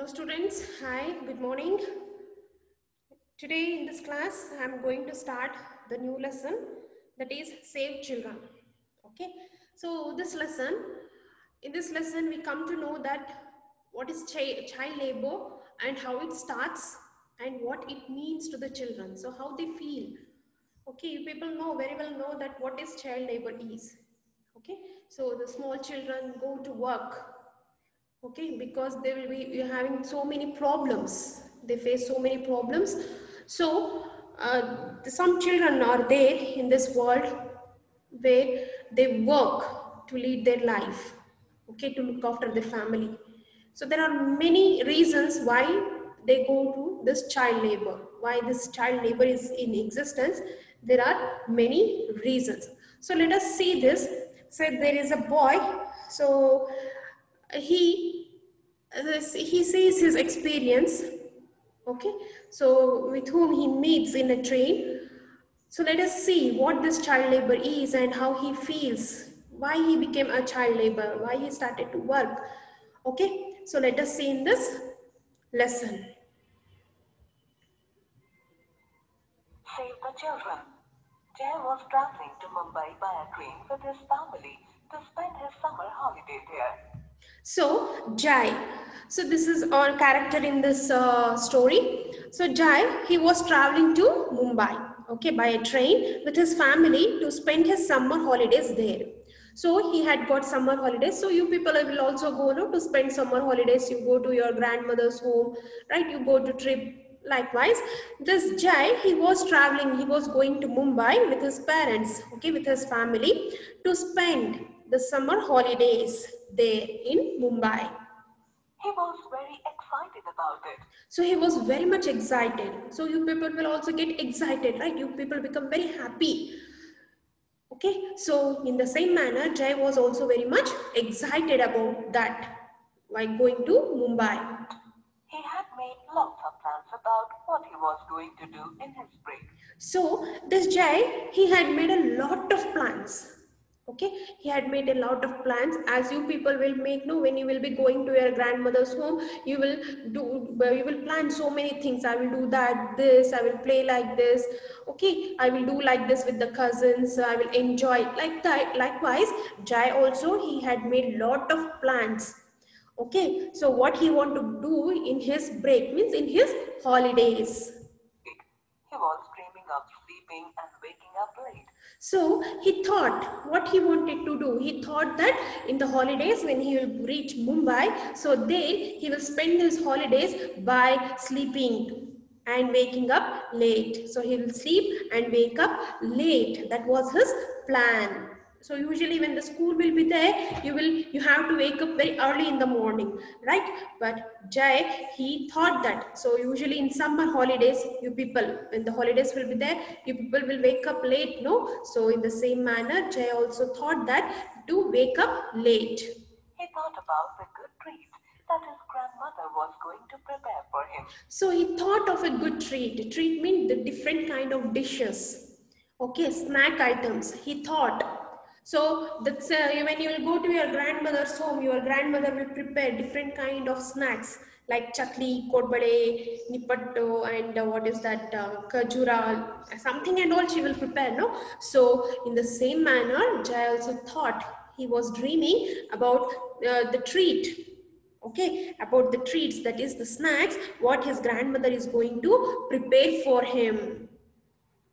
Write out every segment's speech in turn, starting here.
Hello students, hi, good morning. Today in this class, I am going to start the new lesson that is Save Children. Okay, so in this lesson we come to know that what is child labor and how it starts and what it means to the children. So how they feel. Okay, you people know very well know that what is child labor is. Okay, so the small children go to work, okay, because they will be having so many problems, they face so many problems. So some children are there in this world where they work to lead their life, okay, to look after their family. So there are many reasons why they go to this child labor, why this child labor is in existence. There are many reasons. So let us see this. So there is a boy. So he he says his experience, okay, so with whom he meets in a train. So let us see what this child labor is and how he feels, why he became a child labor, why he started to work. Okay, so let us see in this lesson. Save the children. Jay was traveling to Mumbai by a train with his family to spend his summer holiday there. So Jai, so this is our character in this story. So Jai, he was traveling to Mumbai, okay, by a train with his family to spend his summer holidays there. So he had got summer holidays. So you people will also go, no, to spend summer holidays. You go to your grandmother's home, right? You go to trip. Likewise, this Jai, he was traveling. He was going to Mumbai with his parents, okay, with his family to spend the summer holidays there in Mumbai. He was very excited about it. So he was very much excited. So you people will also get excited, right? You people become very happy. Okay, so in the same manner, Jay was also very much excited about that while going to Mumbai. He had made lots of plans about what he was going to do in his break. So this Jay, he had made a lot of plans. Okay, he had made a lot of plans, as you people will make, no, when you will be going to your grandmother's home, you will you will plan so many things. I will do that, this, I will play like this, okay, I will do like this with the cousins, I will enjoy like that. Likewise, Jai also, he had made lot of plans. Okay, so what he want to do in his break, means in his holidays. He was dreaming of sleeping and waking up late. So he thought what he wanted to do. He thought that in the holidays when he will reach Mumbai, so there he will spend his holidays by sleeping and waking up late. So he will sleep and wake up late. That was his plan. So usually when the school will be there, you have to wake up very early in the morning, right? But Jai, he thought that, so usually in summer holidays, you people, when the holidays will be there, you people will wake up late, no? So in the same manner, Jai also thought that to wake up late. He thought about the good treat that his grandmother was going to prepare for him. So he thought of a good treat. Treat means the different kind of dishes. Okay, snack items. He thought. So that's when you will go to your grandmother's home, your grandmother will prepare different kind of snacks like chakli, kodbade, nipatto, and what is that, kajura, something and all she will prepare, no? So in the same manner, Jai also thought, he was dreaming about the treat, okay, about the treats, that is the snacks, what his grandmother is going to prepare for him.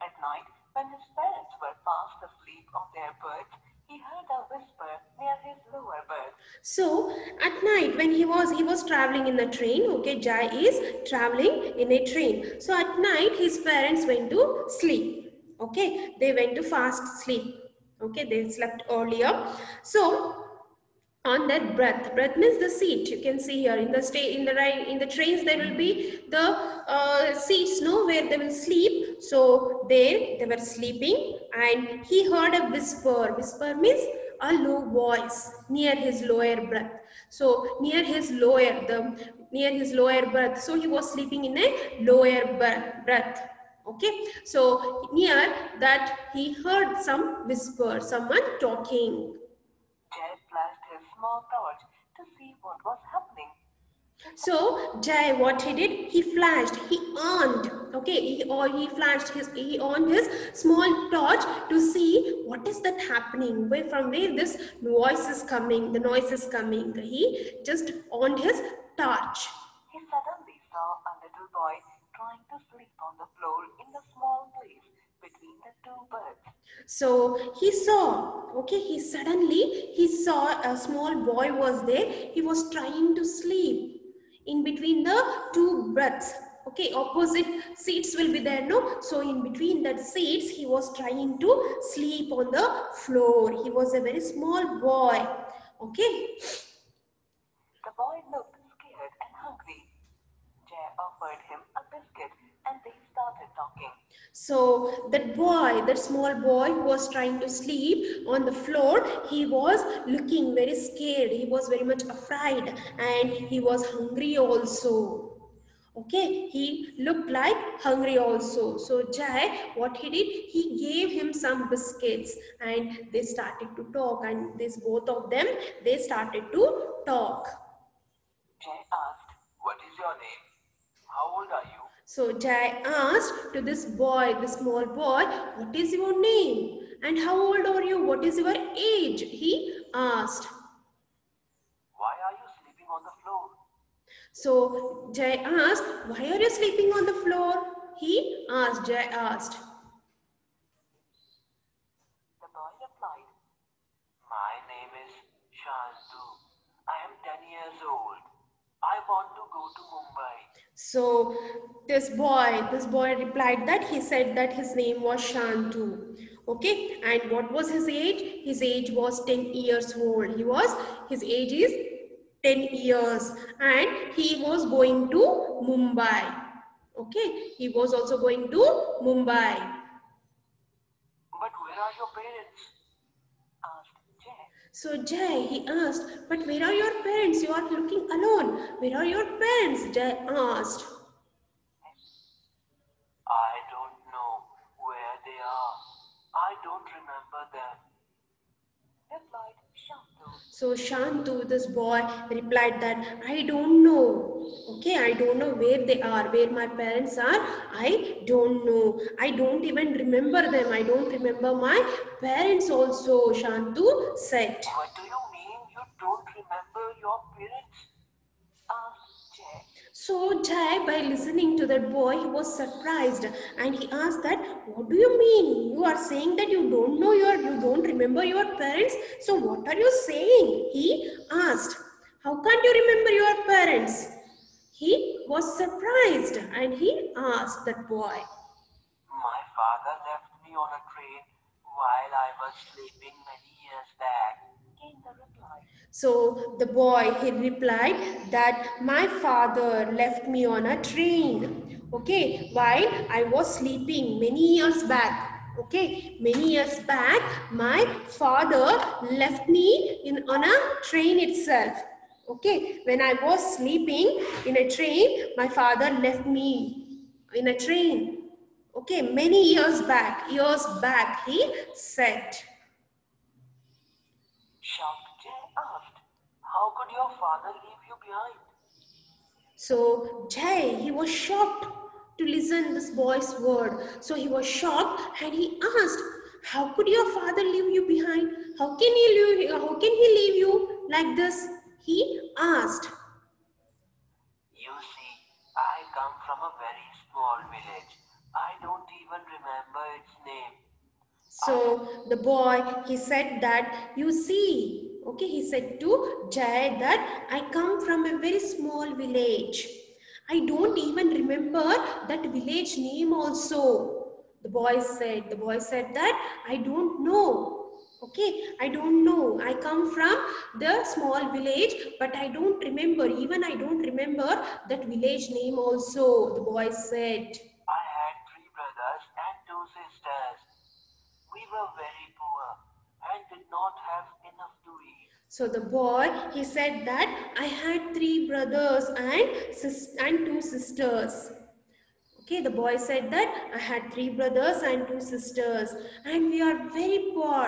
At night, when his parents were fast asleep on their beds, he heard a whisper near his lower berth. So at night when he was traveling in a train, okay, Jai is traveling in a train. So at night his parents went to sleep, okay, they went to fast sleep, okay, they slept earlier. So on that breath means the seat, you can see here in the stay in the right in the trains there will be the seats, no, where they will sleep. So there they were sleeping and he heard a whisper means a low voice near his lower breath. So near his lower breath, so he was sleeping in a lower breath. Okay, so near that he heard some whisper, someone talking. Jay flashed his small torch to see what was happening. So Jai, what he did, he flashed, he earned, okay, he on his small torch to see what is that happening, from where this voice is coming, the noise is coming. He just on his torch. He suddenly saw a little boy trying to sleep on the floor in the small place between the two birds. So he saw, okay, he saw a small boy was there. He was trying to sleep in between the two beds. Okay, opposite seats will be there, no? So in between that seats, he was trying to sleep on the floor. He was a very small boy. Okay. The boy looked scared and hungry. Jay offered him a biscuit and they started talking. So that small boy who was trying to sleep on the floor, he was looking very scared. He was very much afraid and he was hungry also. Okay, he looked like hungry also. So Jai, what he did, he gave him some biscuits and they started to talk, and this both of them, they started to talk. Jay asked, "What is your name? How old are you?" So Jai asked to this boy, this small boy, what is your name? And how old are you? What is your age? He asked. "Why are you sleeping on the floor?" So Jai asked, why are you sleeping on the floor? Jai asked. The boy replied, "My name is Shantu. I am 10 years old. I want to go to Mumbai." So this boy replied that he said that his name was Shantu. Okay, and what was his age? His age was 10 years old. His age is 10 years and he was going to Mumbai. Okay, he was also going to Mumbai. "But where are your parents?" asked Jay. So Jai, he asked, but where are your parents? You are looking alone. Where are your parents? Jai asked. "I don't know where they are. I don't remember them," replied Shantu. So Shantu, this boy, replied that I don't know. Okay, I don't know where they are, where my parents are. I don't know. I don't even remember them. I don't remember my parents also, Shantu said. "What do you mean you don't remember your parents?" asked Jay. So Jai, by listening to that boy, he was surprised and he asked that, what do you mean? You are saying that you don't remember your parents? So what are you saying? He asked. How can't you remember your parents? He was surprised and he asked that boy. "My father left me on a train while I was sleeping many years back," came the reply. So the boy, he replied that my father left me on a train, okay, while I was sleeping many years back. Okay, many years back, my father left me on a train itself. Okay, when I was sleeping in a train, my father left me in a train. Okay, many years back, he said. Shocked, Jay asked, "How could your father leave you behind?" So Jai, he was shocked to listen this boy's word. So he was shocked and he asked, how could your father leave you behind? How can he leave you like this? He asked. "You see, I come from a very small village. I don't even remember its name." So the boy, he said that, you see, okay, he said to Jai that I come from a very small village. I don't even remember that village name also. The boy said that I don't know. Okay, I don't know. I come from the small village, but I don't remember. Even I don't remember that village name also. The boy said. "I had 3 brothers and 2 sisters. We were very poor and did not have enough to eat." So the boy, he said that I had 3 brothers and 2 sisters. Okay, the boy said that I had 3 brothers and 2 sisters, and we are very poor.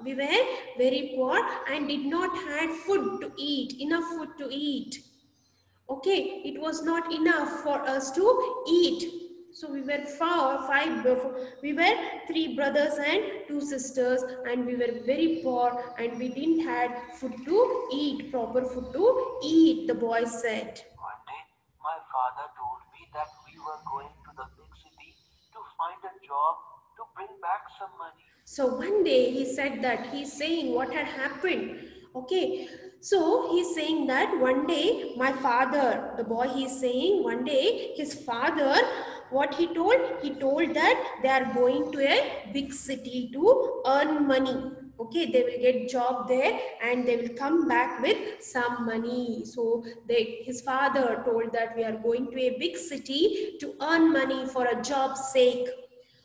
We were very poor and did not had food to eat, enough food to eat. Okay, Okay, it was not enough for us to eat. So we were we were three brothers and two sisters, and we were very poor, and we didn't had food to eat, proper food to eat, the boy said. One day, my father told me that we were going to the big city to find a job to bring back some money. So one day he said that, he's saying what had happened. Okay, so he's saying that one day my father, the boy, he's saying one day his father, what he told that they are going to a big city to earn money. Okay, they will get job there and they will come back with some money. So his father told that we are going to a big city to earn money for a job's sake.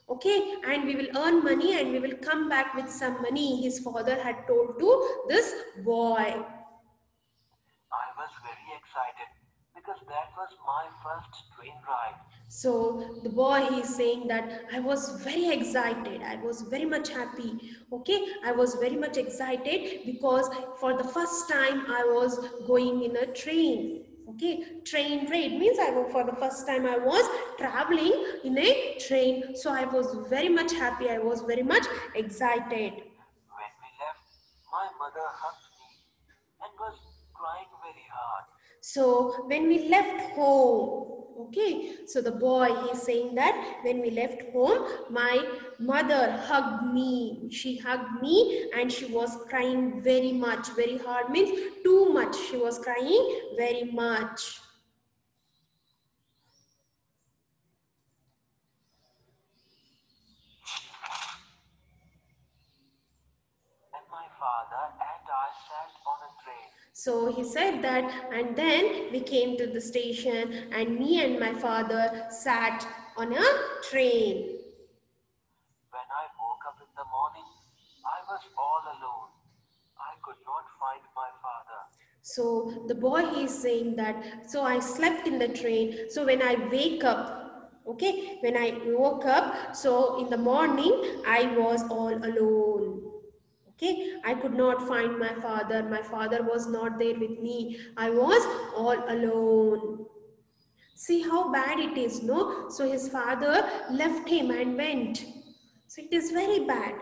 Okay, and we will earn money and we will come back with some money, his father had told to this boy. I was very excited because that was my first train ride. So the boy is saying that I was very excited, I was very much happy. Okay, I was very much excited because for the first time I was going in a train. Okay, train ride means for the first time I was traveling in a train. So I was very much happy, I was very much excited. When we left, my mother hugged me and was crying very hard. So when we left home, okay, so the boy is saying that when we left home, my mother hugged me. She hugged me and she was crying very much, very hard means too much. She was crying very much. And my father and I sat on a train. So he said that, and then we came to the station and me and my father sat on a train. When I woke up in the morning, I was all alone. I could not find my father. So the boy is saying that, so I slept in the train. So when I wake up, okay, when I woke up, so in the morning, I was all alone. Okay, I could not find my father. My father was not there with me. I was all alone. See how bad it is, no? So his father left him and went. So it is very bad.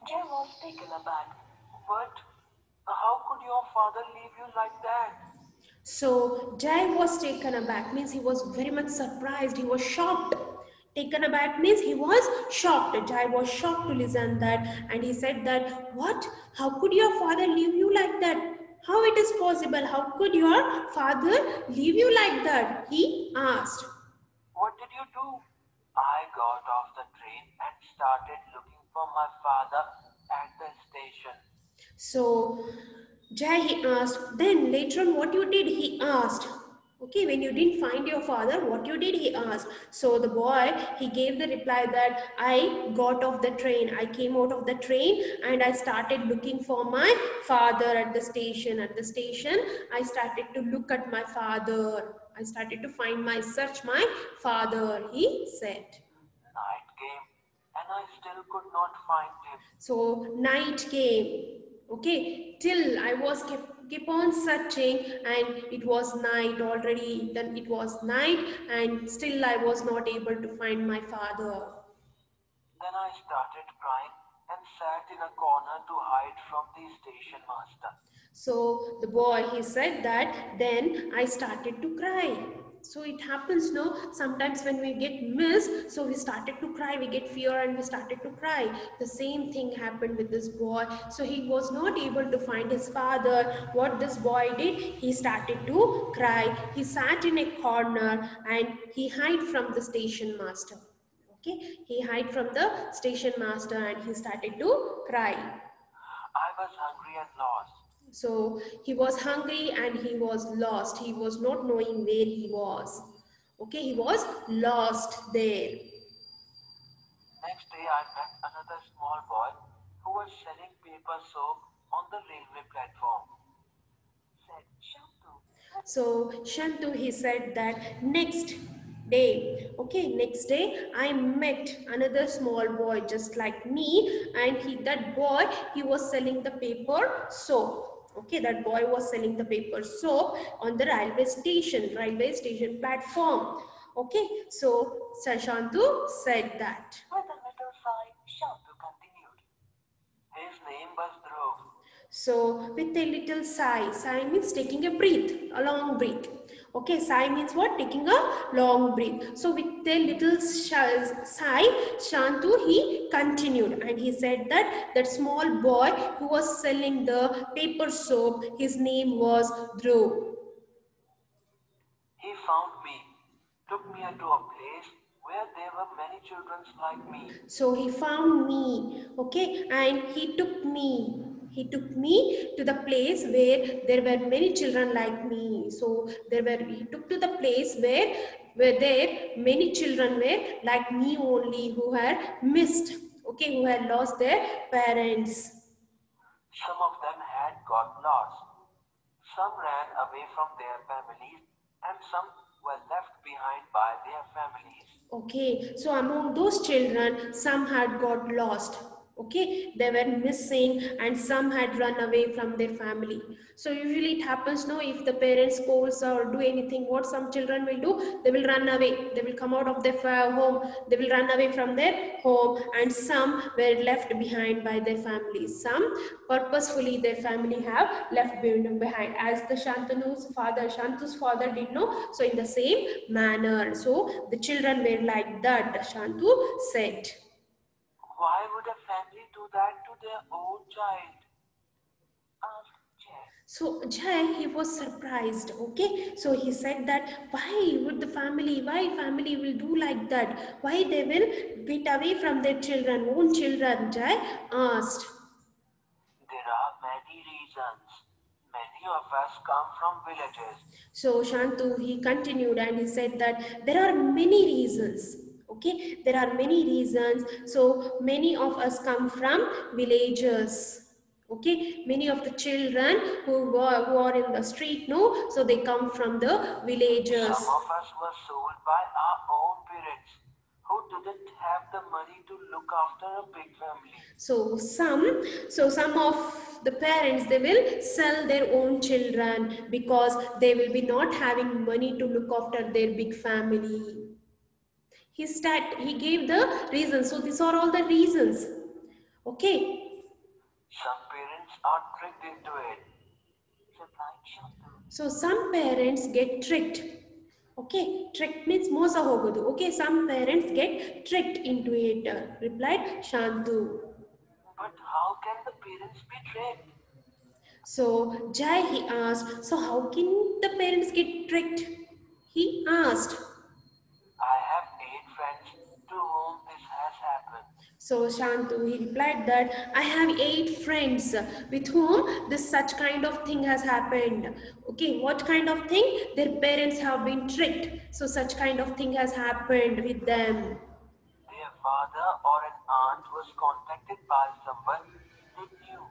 Jay was taken aback. But how could your father leave you like that? So Jai was taken aback, means he was very much surprised, he was shocked. Taken aback means he was shocked. Jai was shocked to listen that, and he said that, what? How could your father leave you like that? How it is possible? How could your father leave you like that? He asked. What did you do? I got off the train and started looking for my father at the station. So Jai, he asked, then later on what you did, he asked. Okay, when you didn't find your father, what you did, he asked. So the boy, he gave the reply that I got off the train. I came out of the train and I started looking for my father at the station. At the station, I started to look at my father. I started to search my father, he said. Night came and I still could not find him. So night came. Okay, till I was keep on searching and it was night already. Then it was night and still I was not able to find my father. Then I started crying and sat in a corner to hide from the station master. So the boy, he said that, then I started to cry. So it happens, no? Sometimes when we get missed, so we started to cry, we get fear and we started to cry. The same thing happened with this boy. So he was not able to find his father. What this boy did, he started to cry. He sat in a corner and he hid from the station master. Okay, he hid from the station master and he started to cry. I was hungry and lost. So he was hungry and he was lost. He was not knowing where he was. Okay, he was lost there. Next day I met another small boy who was selling paper soap on the railway platform. Said Shantu. So Shantu, he said that next day, okay, next day I met another small boy just like me, and that boy, he was selling the paper soap. Okay, that boy was selling the paper soap on the railway station platform. Okay, so Shantu said that. With a little sigh, Shantu continued. His name was Dhruv. So with a little sigh, sigh means taking a breath, a long breath. Okay, sigh means what? Taking a long breath. So with a little sigh, Shantu he continued and he said that that small boy who was selling the paper soap, his name was Dhruv. He found me, took me to a place where there were many children like me. So he found me, okay, and he took me. He took me to the place where there were many children like me. So he took to the place where there many children were like me only who had missed, okay, who had lost their parents. Some of them had got lost. Some ran away from their families, and some were left behind by their families. Okay, so among those children, some had got lost. Okay, they were missing and some had run away from their family. So usually it happens no, if the parents scolds or do anything, what some children will do, they will run away. They will come out of their home. They will run away from their home, and some were left behind by their families. Some purposefully their family have left behind, as the Shantu's father did know. So in the same manner, so the children were like that. Shantu said. Why would a family do that to their own child? Asked Jay. So Jay, he was surprised. Okay, so he said that why family will do like that? Why they will get away from their children, own children? Jay asked. There are many reasons. Many of us come from villages. So Shantu, he continued and he said that there are many reasons. Okay, there are many reasons. So many of us come from villages. Okay, many of the children who are in the street, no, so they come from the villages. Some of us were sold by our own parents who didn't have the money to look after a big family. So some of the parents, they will sell their own children because they will be not having money to look after their big family. He gave the reasons. So these are all the reasons. Okay. Some parents are tricked into it, replied Shantu. So some parents get tricked. Okay, tricked means mosa hogodu. Okay, some parents get tricked into it, replied Shantu. But how can the parents be tricked? So Jai, he asked, so how can the parents get tricked? He asked. I have 8 friends to whom this has happened. So Shantu, he replied that I have 8 friends with whom this such kind of thing has happened. Okay, what kind of thing? Their parents have been tricked. So such kind of thing has happened with them. Their father or an aunt was contacted by someone they knew.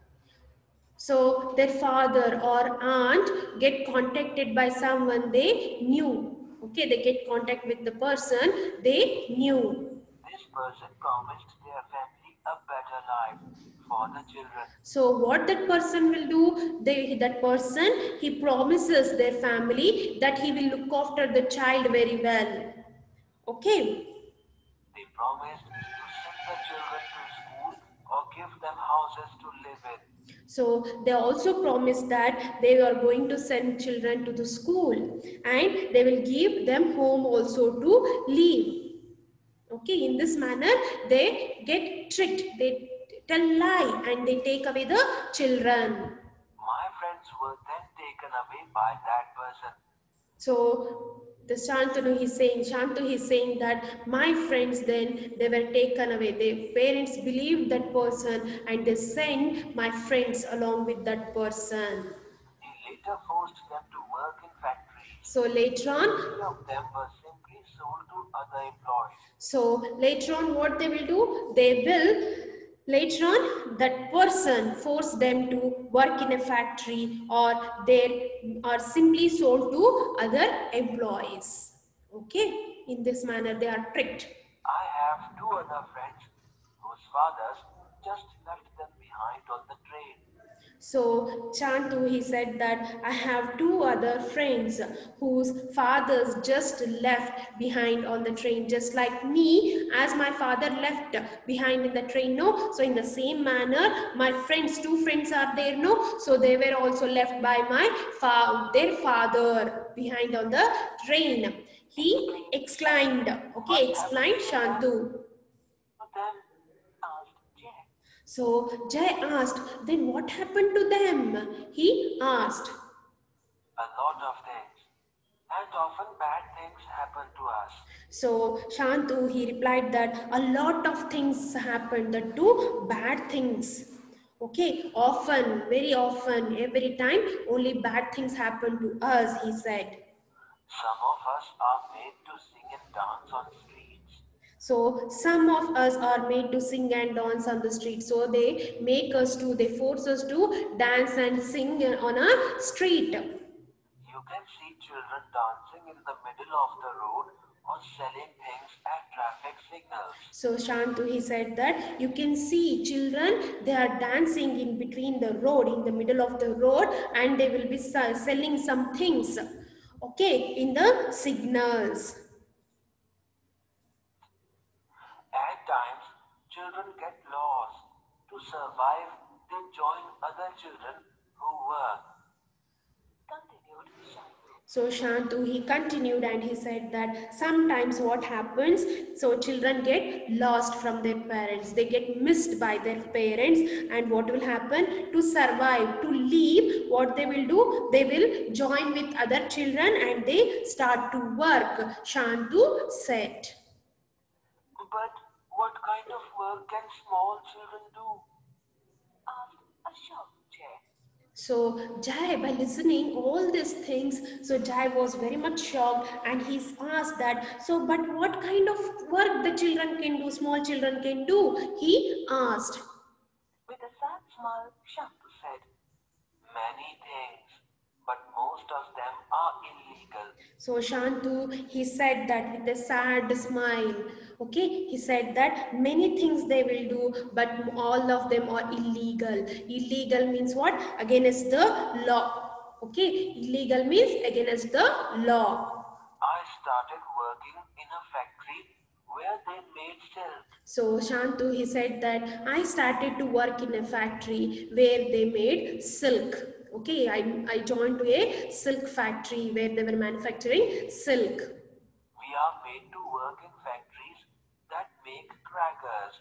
So their father or aunt get contacted by someone they knew. Okay, they get contact with the person they knew. This person promised their family a better life for the children. So what that person will do, that person, he promises their family that he will look after the child very well. Okay. They promised to send the children to school or give them houses to live in. So they also promised that they are going to send children to the school and they will give them home also to live. Okay, in this manner they get tricked, they tell lie and they take away the children. My friends were then taken away by that person. So the Shantu is saying that my friends then they were taken away. Their parents believed that person and they sent my friends along with that person. He later forced them to work in factories. So later on, Many of them were simply sold to other employees. So later on what they will do? They will later on that person force them to work in a factory or they are simply sold to other employees. Okay, in this manner they are tricked. I have 2 other friends whose fathers just left them behind on the train. So Chantu, he said that I have two other friends whose fathers just left behind on the train, just like me, as my father left behind in the train, no? So in the same manner, my friends, two friends are there, no? So they were also left by their father behind on the train. He exclaimed, What okay, happened exclaimed to them? Shantu. To them, asked Jay. So Jay asked, then what happened to them? He asked. A lot of things. And often bad things happen to us. So Shantu, he replied that a lot of things happened, the two bad things. Okay, often, very often, every time, only bad things happen to us, he said. Some of us are made to sing and dance on streets. So some of us are made to sing and dance on the street. So they force us to dance and sing on a street. You can see children dancing in the middle of the road or selling things at traffic signals. So Shantu, he said that you can see children, they are dancing in between the road, in the middle of the road, and they will be selling some things, okay, in the signals. At times, children get lost. To survive, they join other children who work. Continued Shantu. So Shantu, he continued and he said that sometimes what happens, so children get lost from their parents. They get missed by their parents, and what will happen to survive, to live, what they will do, they will join with other children and they start to work, Shantu said. But what kind of work can small children do? Asked a shocked Jay. So Jai, by listening all these things, so Jai was very much shocked and he asked that, so but what kind of work the children can do, small children can do? He asked. With a sad smile, Shantu said, many things, but most of them are illegal. So Shantu, he said that with a sad smile. Okay, he said that many things they will do, but all of them are illegal. Illegal means what? Against the law. Okay, illegal means against the law. I started working in a factory where they made silk. So Shantu, he said that I started to work in a factory where they made silk. Okay, I joined to a silk factory where they were manufacturing silk. We are made to work in factories that make crackers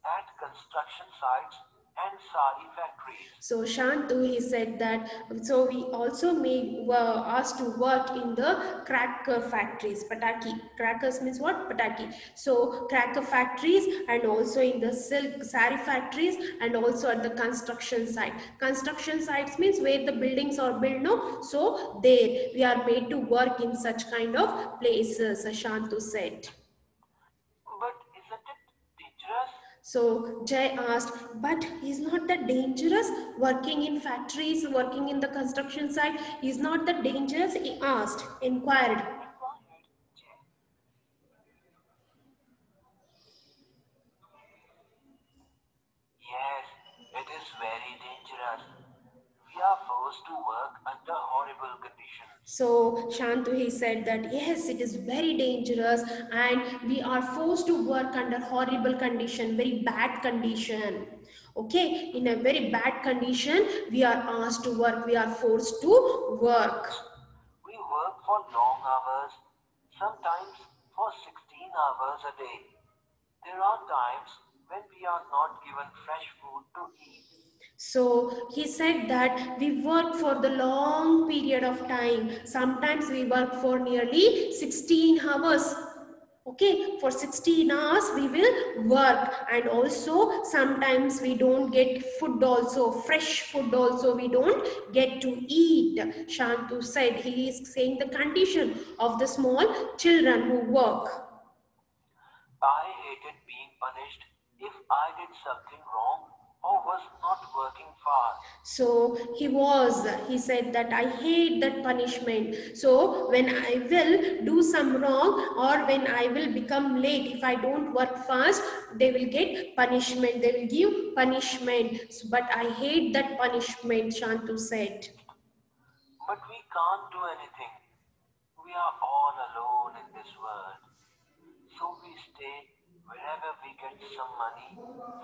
at construction sites and sari factories. So Shantu, he said that, so we also were asked to work in the cracker factories, pataki. Crackers means what? Pataki. So cracker factories and also in the silk sari factories and also at the construction site. Construction sites means where the buildings are built, no? So there we are made to work in such kind of places, Shantu said. But isn't it dangerous? So Jay asked, but is not that dangerous working in factories, working in the construction site? Is not that dangerous? He asked, inquired. Inquired Jay. Yes, it is very dangerous. We are forced to work under horrible conditions. So Shantu, he said that yes, it is very dangerous and we are forced to work under horrible condition, very bad condition. Okay, in a very bad condition, we are asked to work, we are forced to work. We work for long hours, sometimes for 16 hours a day. There are times when we are not given fresh food to eat. So he said that we work for the long period of time. Sometimes we work for nearly 16 hours. Okay, for 16 hours we will work, and also sometimes we don't get food also, fresh food also we don't get to eat. Shantu said he is saying the condition of the small children who work. I hated being punished if I did something wrong or was not working fast. So he said that I hate that punishment. So when I will do some wrong or when I will become late, if I don't work fast, they will get punishment. They will give punishment. But I hate that punishment, Shantu said. But we can't do anything. We are all alone in this world. So we stay wherever we get some money,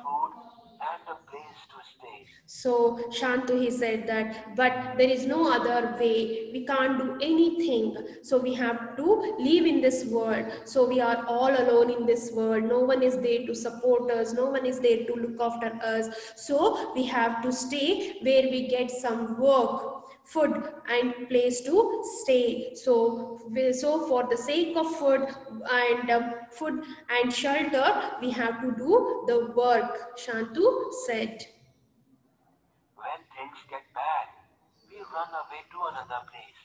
food, and a place to stay. So Shantu, he said that, but there is no other way. We can't do anything. So we have to live in this world. So we are all alone in this world. No one is there to support us. No one is there to look after us. So we have to stay where we get some work, food and place to stay. So for the sake of food and shelter, we have to do the work, Shantu said. When things get bad, we run away to another place.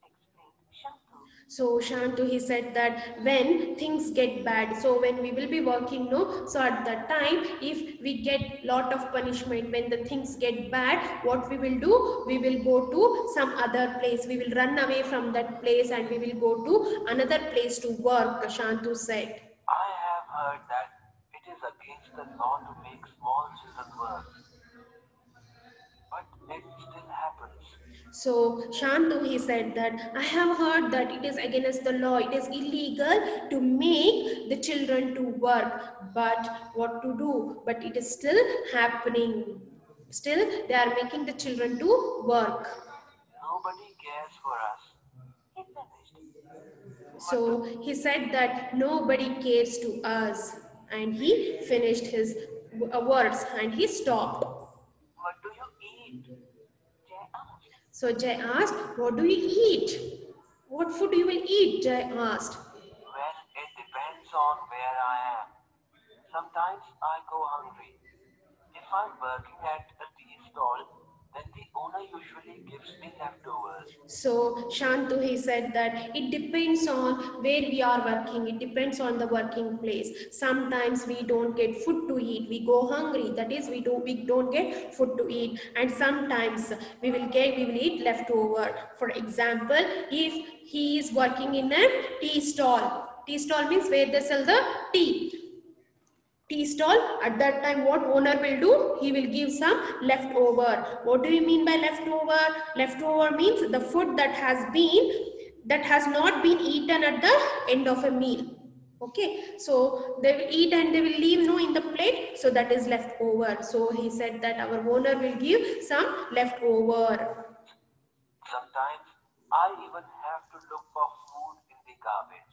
Explained Shantu. So Shantu, he said that when things get bad, so when we will be working, no, so at that time, if we get lot of punishment, when the things get bad, what we will do? We will go to some other place. We will run away from that place and we will go to another place to work, Shantu said. I have heard that it is against the law to make small children work. But it still happens. So Shantu, he said that I have heard that it is against the law. It is illegal to make the children to work. But what to do? But it is still happening. Still, they are making the children to work. Nobody cares for us. He finished. So he said that nobody cares to us. And he finished his words and he stopped. What do you eat? Jay asked. So Jay asked, what do you eat? What food you will eat? Jay asked. Well, it depends on where I am. Sometimes I go hungry. If I'm working at a tea stall, then the owner usually gives me leftovers. So Shantu, he said that it depends on where we are working. It depends on the working place. Sometimes we don't get food to eat. We go hungry. That is, we don't get food to eat. And sometimes we will eat leftover. For example, if he is working in a tea stall. Tea stall means where they sell the tea stall. At that time, what owner will do? He will give some leftover. What do you mean by leftover? Leftover means the food that has not been eaten at the end of a meal. Okay, so they will eat and they will leave in the plate, so that is leftover. So he said that our owner will give some leftover. Sometimes I even have to look for food in the garbage.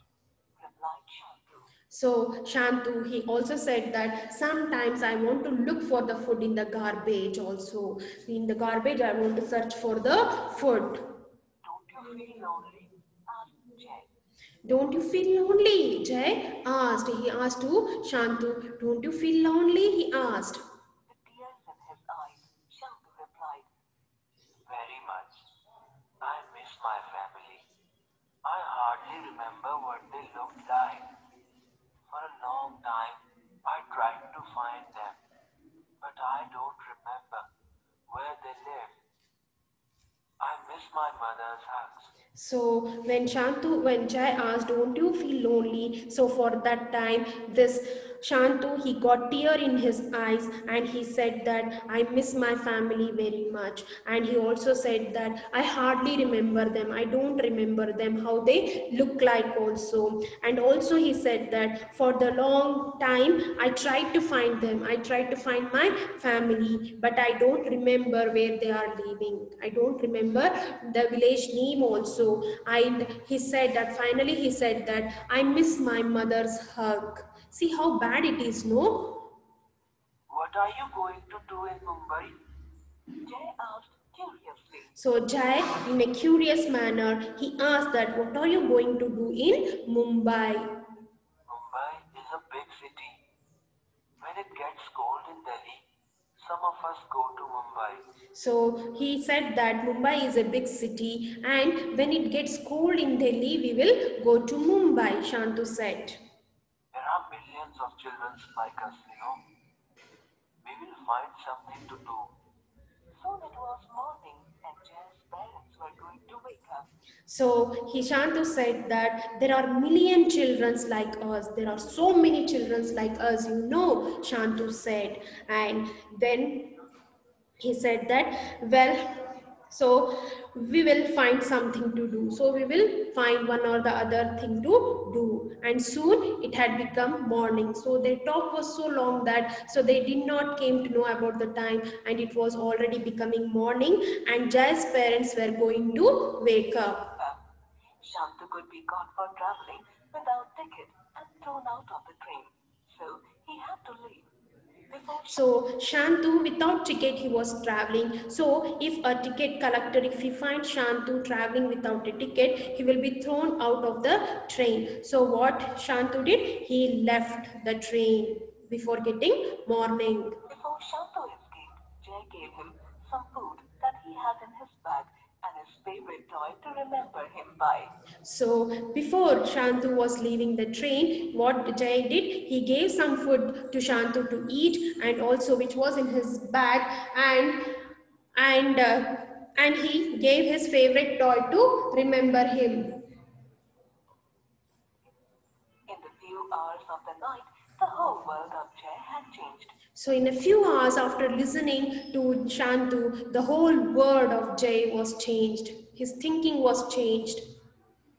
Replied Shantu. So Shantu, he also said that sometimes I want to look for the food in the garbage also. In the garbage, I want to search for the food. Don't you feel lonely? Asked Jay. Don't you feel lonely? Jay asked. He asked to Shantu. Don't you feel lonely? He asked. The tears in his eyes, Shantu replied. Very much. I miss my family. I hardly remember what they looked like. For a long time, I tried to find them, but I don't remember where they live. I miss my mother's hugs. So when Jai asked, don't you feel lonely? So for that time, this Shantu, he got tear in his eyes and he said that I miss my family very much. And he also said that I hardly remember them. I don't remember them, how they look like also. And also he said that for the long time, I tried to find them. I tried to find my family, but I don't remember where they are living. I don't remember the village name also. And he said that finally he said that I miss my mother's hug. See how bad it is, no? What are you going to do in Mumbai? Jay asked curiously. So Jai, in a curious manner, he asked that what are you going to do in Mumbai? Mumbai is a big city. When it gets cold in Delhi, some of us go to Mumbai. So he said that Mumbai is a big city and when it gets cold in Delhi, we will go to Mumbai, Shantu said. There are millions of children like us, you know. We will find something to do. Soon it was morning and Jay's parents were going to wake up. So Shantu said that there are million children like us. There are so many children like us, Shantu said. And then he said that, well, so we will find something to do. So we will find one or the other thing to do. And soon it had become morning. So their talk was so long that so they did not came to know about the time, and it was already becoming morning and Jai's parents were going to wake up. Shantu could be caught for traveling without ticket and thrown out of the train. So he had to leave. So Shantu, without ticket, he was traveling. So if a ticket collector, if he finds Shantu traveling without a ticket, he will be thrown out of the train. So what Shantu did? He left the train before getting morning. Before Shantu escaped, Jay gave him some food that he had in his bag and his favorite toy to remember him by. So before Shantu was leaving the train, what Jay did, he gave some food to Shantu to eat, and also which was in his bag, and he gave his favorite toy to remember him. In the few hours of the night, the whole world of Jay had changed. So in a few hours after listening to Shantu, the whole world of Jay was changed. His thinking was changed.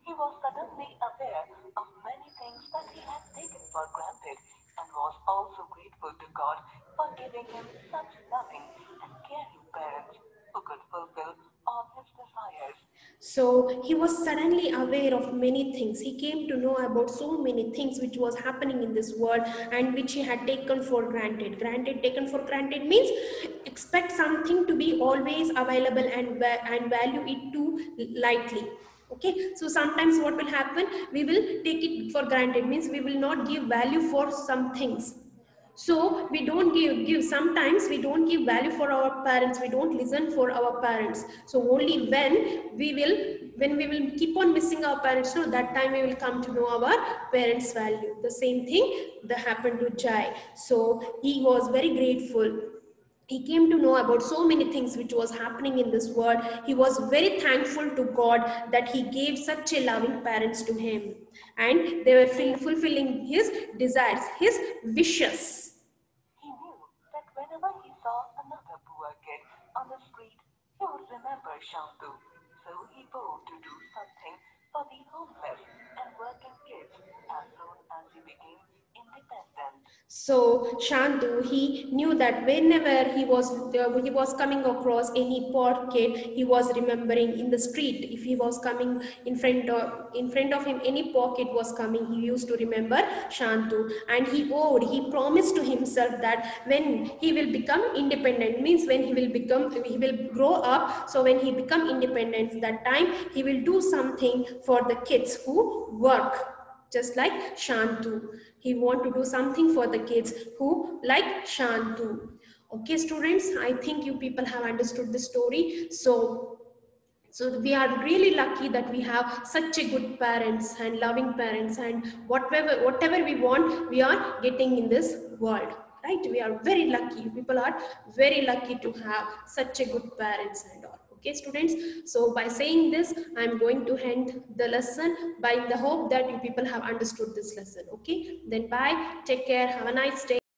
He was suddenly aware of many things that he had taken for granted and was also grateful to God for giving him such loving and caring parents who could fulfill all his desires. So he was suddenly aware of many things. He came to know about so many things which was happening in this world and which he had taken for granted. Taken for granted means expect something to be always available and value it too lightly. Okay, so sometimes what will happen, we will take it for granted, means we will not give value for some things. So we don't give sometimes we don't give value for our parents, we don't listen for our parents. So only when we will keep on missing our parents, no, that time we will come to know our parents value. The same thing that happened to Jai. So he was very grateful. He came to know about so many things which was happening in this world. He was very thankful to God that he gave such a loving parents to him, and they were fulfilling his desires, his wishes. He knew that whenever he saw another poor kid on the street, he would remember Shantu. So he vowed to do something for the homeless and working kids as soon as he became independent. So Shantu, he knew that whenever he was coming across any poor kid, he was remembering in the street. If he was coming in front of him, any poor kid was coming, he used to remember Shantu, and he promised to himself that when he will become independent, means when he will grow up. So when he become independent, that time he will do something for the kids who work. Just like Shantu. He want to do something for the kids who like Shantu. Okay, students, I think you people have understood the story. So we are really lucky that we have such a good parents and loving parents, and whatever we want, we are getting in this world. Right? We are very lucky. People are very lucky to have such a good parents and all. Okay, students, so by saying this, I'm going to end the lesson by the hope that you people have understood this lesson. Okay, then bye, take care, have a nice day.